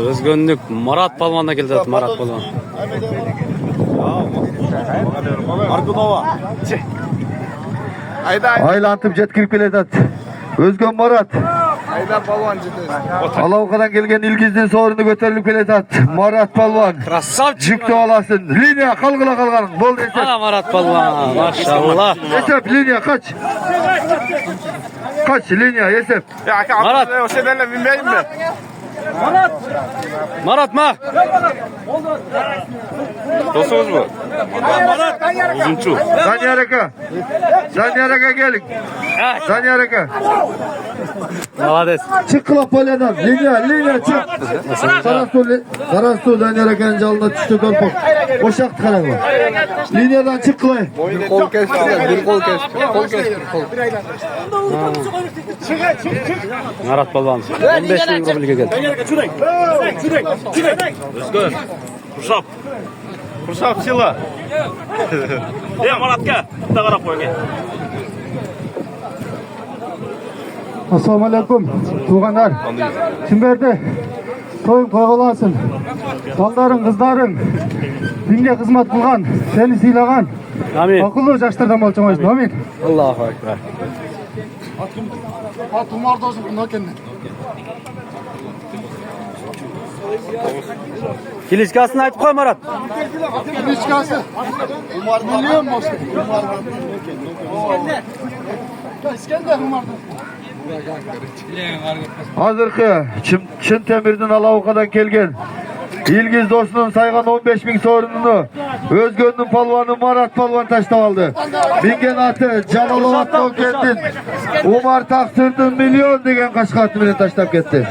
Özgönlük Marat Palvan'da geldi. Marat Palvan. Aylantıp jetkirip keletat. Özgön Marat. Ayda Palvan Alavkadan gelgen İlgiz'in sorunu götürülüp keletat. Marat Palvan. Krasavçı. Jükte olasın. Linya kalgıla kalgan. Bol esep. Ana Marat Palvan. Maşallah. Esep linya kaç. Kaç linya esep. Marat. O şeylerle binmeyeyim mi? Marat mı? Dostumuz mu? Uzunçu. Zanyaraka. Zanyaraka gelin. Zanyaraka. Malades. Çık klapalyadan. Linya çık. Karasu Zanyaraka'nın calına düştü korpuk. Boşak karan var. Linyadan çık klay. Bir kol kesti. Bir kol kesti. Kol kesti. Marat Palvan. 15 bin rublike geldi. Özgür. Kursap. Kursap sila. Ya Marat'ka. Da qarab qo'ygan. Assalomu alaykum. Tuğanlar. Kimberdi? Toyun koygulansın. Baldarın, kızların dinge hizmet kılgan, seni sıylagan. Amin. Akıllı yaşlardan olçamayız. Amin. Allahu Ekber. Atım var dostum bundan kendine. Kiliçkasını aytıp koy Marat. Kiliçkası. Umar milyon mu? İskender Umar'dan. Hazırkı Çin Temir'den Alavuka'dan kelgen İlgiz dostunun saygan 15 bin sorununu Özgön'ün palvanı Marat Palvan taşta aldı. Bingen atı Canalavat Toket'in Umar Taksır'dın milyon degen kaşkartı bile taştap gitti.